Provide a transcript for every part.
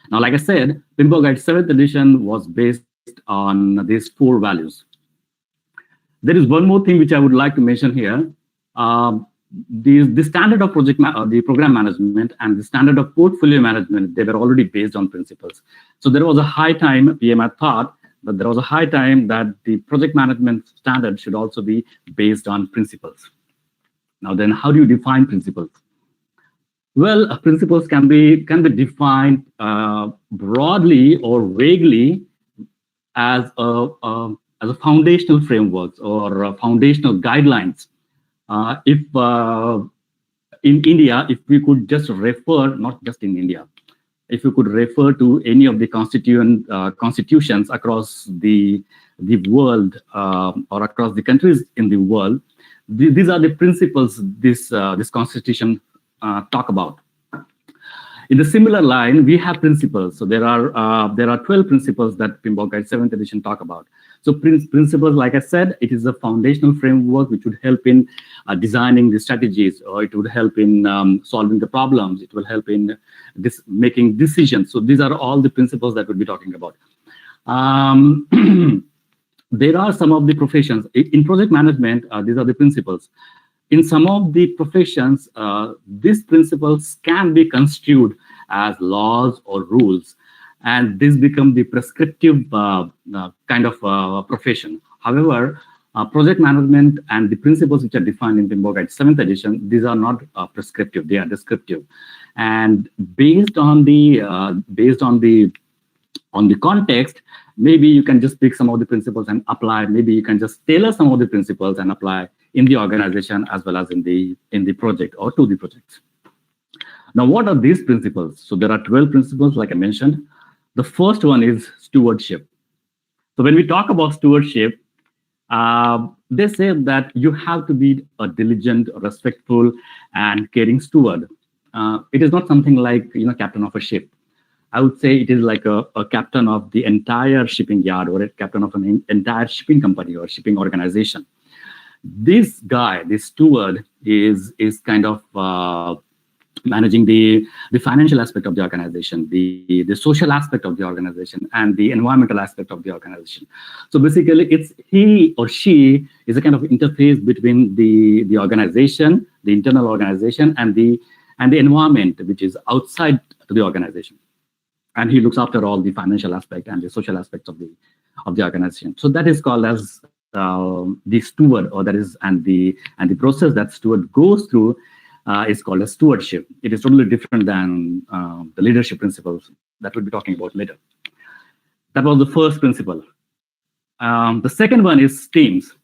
Now, like I said, Pmbok Guide 7th edition was based on these 4 values. There is one more thing which I would like to mention here. The standard of the program management and the standard of portfolio management, they were already based on principles. So there was a high time, PMI thought that there was a high time that the project management standard should also be based on principles. Now then, how do you define principles? Well, principles can be defined broadly or vaguely as a foundational frameworks or foundational guidelines. If in India, if we could just refer, not just in India, if you could refer to any of the constitutions across the world or across the countries in the world, these are the principles this constitution talk about. In the similar line, we have principles. So there are 12 principles that Pmbok Guide 7th edition talk about. So principles, like I said, it is a foundational framework which would help in designing the strategies, or it would help in solving the problems. It will help in making decisions. So these are all the principles that we'll be talking about. There are some of the professions in project management. These are the principles. In some of the professions, these principles can be construed as laws or rules, and this become the prescriptive kind of profession. However, project management and the principles which are defined in Pmbok Guide 7th edition, these are not prescriptive; they are descriptive, and based on the context, maybe you can just pick some of the principles and apply. Maybe you can just tailor some of the principles and apply in the organization as well as in the project or to the projects. Now, what are these principles? So there are 12 principles, like I mentioned. The first one is stewardship. So when we talk about stewardship, they say that you have to be a diligent, respectful, and caring steward. It is not something like captain of a ship. I would say it is like a captain of the entire shipping yard or a captain of an entire shipping company or shipping organization. This guy, this steward, is kind of managing the financial aspect of the organization, the social aspect of the organization, and the environmental aspect of the organization. So basically, it's he or she is a kind of interface between the organization, the internal organization, and the environment, which is outside the organization. And he looks after all the financial aspect and the social aspects of the organization. So that is called as the steward, or that is and the process that steward goes through is called a stewardship. It is totally different than the leadership principles that we'll be talking about later. That was the first principle. The second one is teams.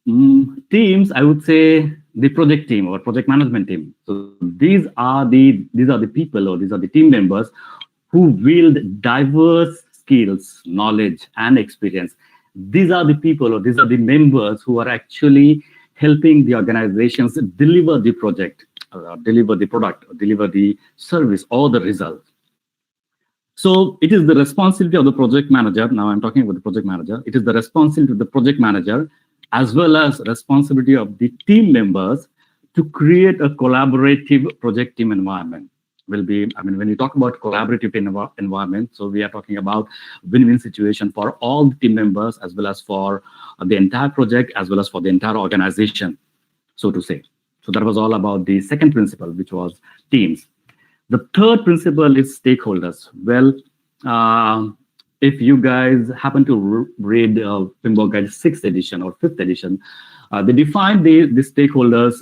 Teams, I would say the project team or project management team. So these are the people, or these are the team members who wield diverse skills, knowledge, and experience. These are the people, or these are the members who are actually helping the organizations deliver the project, deliver the product, or deliver the service or the result. So it is the responsibility of the project manager. Now I'm talking about the project manager. It is the responsibility of the project manager as well as responsibility of the team members to create a collaborative project team environment. When you talk about collaborative environment, so we are talking about win-win situation for all the team members, as well as for the entire project, as well as for the entire organization, so to say. So that was all about the second principle, which was teams. The third principle is stakeholders. Well, if you guys happen to read Pmbok Guide 6th edition or 5th edition, they define the stakeholders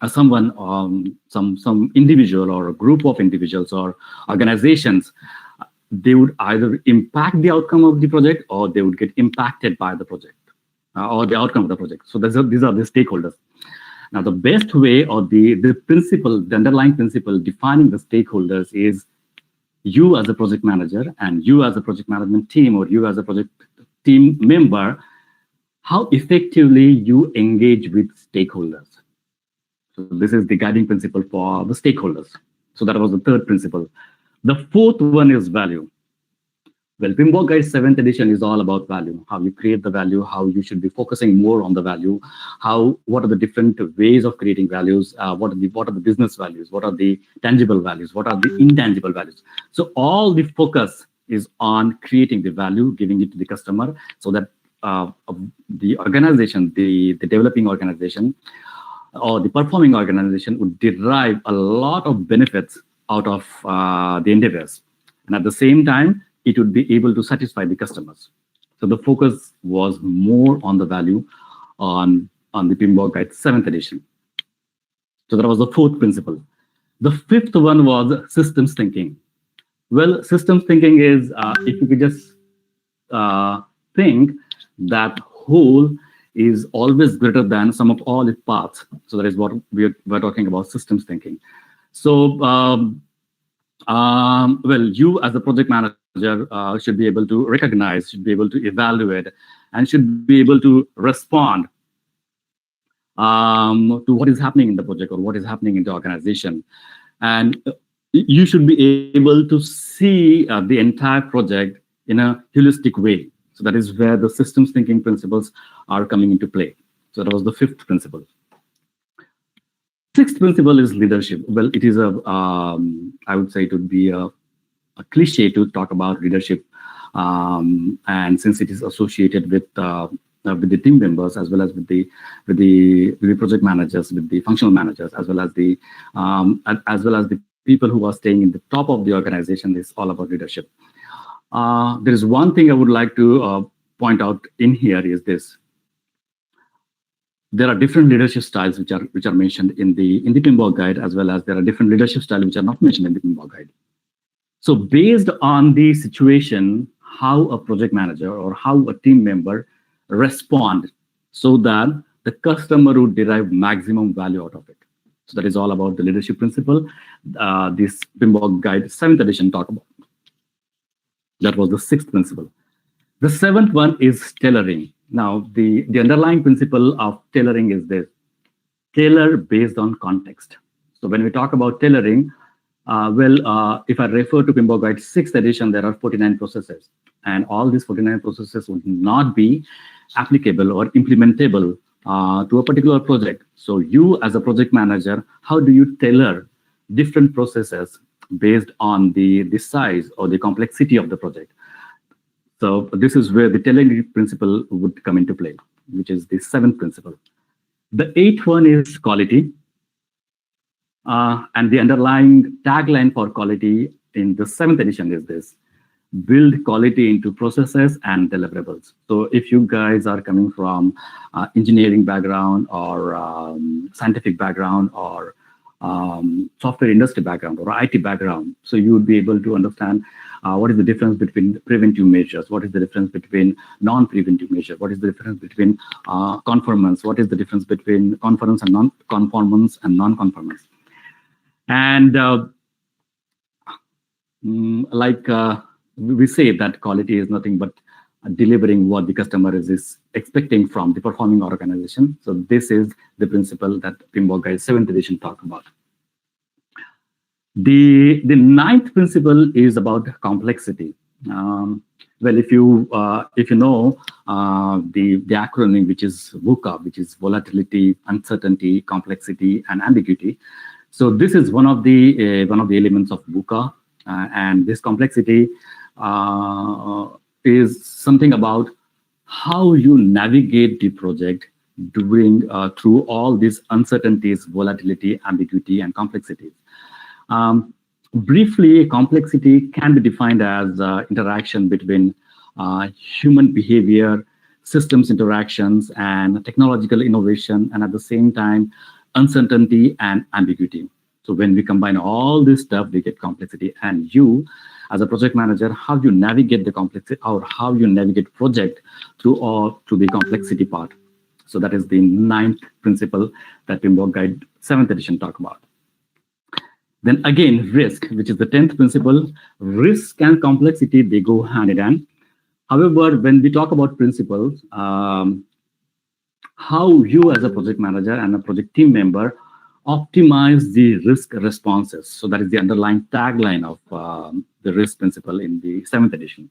as someone, some individual or a group of individuals or organizations. They would either impact the outcome of the project, or they would get impacted by the project or the outcome of the project. So these are the stakeholders. Now, the best way, or the principle, the underlying principle defining the stakeholders is you as a project manager and you as a project management team, or you as a project team member, how effectively you engage with stakeholders. So this is the guiding principle for the stakeholders. So that was the third principle. The fourth one is value. Well, Pmbok Guide 7th edition is all about value, how you create the value, how you should be focusing more on the value, what are the different ways of creating values, what are the business values, what are the tangible values, what are the intangible values. So all the focus is on creating the value, giving it to the customer, so that the organization, the developing organization, or the performing organization would derive a lot of benefits out of the endeavors. And at the same time, it would be able to satisfy the customers. So the focus was more on the value on the Pmbok Guide 7th edition. So that was the fourth principle. The fifth one was systems thinking. Well, systems thinking is, if you could just think that whole is always greater than sum of all its parts. So that is what we're talking about, systems thinking. So, well, you as a project manager should be able to recognize, should be able to evaluate, and should be able to respond to what is happening in the project or what is happening in the organization. And you should be able to see the entire project in a holistic way. So that is where the systems thinking principles are coming into play. So that was the fifth principle. Sixth principle is leadership. Well, it is I would say it would be a cliche to talk about leadership, and since it is associated with the team members, as well as with the project managers, with the functional managers, as well as the people who are staying in the top of the organization, is all about leadership. There is one thing I would like to point out in here is this. There are different leadership styles which are mentioned in the Pmbok Guide, as well as there are different leadership styles which are not mentioned in the Pmbok Guide. So based on the situation, how a project manager or how a team member respond so that the customer would derive maximum value out of it. So that is all about the leadership principle. This Pmbok Guide 7th edition talk about. That was the sixth principle. The seventh one is tailoring. Now, the underlying principle of tailoring is this: tailor based on context. So when we talk about tailoring, if I refer to Pmbok Guide 6th edition, there are 49 processes. And all these 49 processes would not be applicable or implementable to a particular project. So you as a project manager, how do you tailor different processes based on the size or the complexity of the project? So this is where the tailoring principle would come into play, which is the seventh principle. The eighth one is quality. And the underlying tagline for quality in the 7th edition is this: build quality into processes and deliverables. So if you guys are coming from engineering background or scientific background or software industry background or IT background, so you would be able to understand what is the difference between preventive measures, what is the difference between non-preventive measures, what is the difference between conformance, what is the difference between conformance and non-conformance and non-conformance. And we say that quality is nothing but delivering what the customer is expecting from the performing organization. So this is the principle that Pmbok Guide 7th edition talk about. The ninth principle is about complexity. Well, if you know the acronym, which is VUCA, which is volatility, uncertainty, complexity, and ambiguity. So this is one of the elements of VUCA, and this complexity is something about how you navigate the project through all these uncertainties, volatility, ambiguity, and complexity. Briefly, complexity can be defined as interaction between human behavior, systems interactions, and technological innovation, and at the same time, uncertainty and ambiguity. So when we combine all this stuff, we get complexity. And you, as a project manager, how you navigate the complexity or how you navigate project through the complexity part. So that is the ninth principle that Pmbok Guide 7th edition talk about. Then again, risk, which is the 10th principle. Risk and complexity, they go hand in hand. However, when we talk about principles, how you as a project manager and a project team member optimize the risk responses. So that is the underlying tagline of the risk principle in the 7th edition.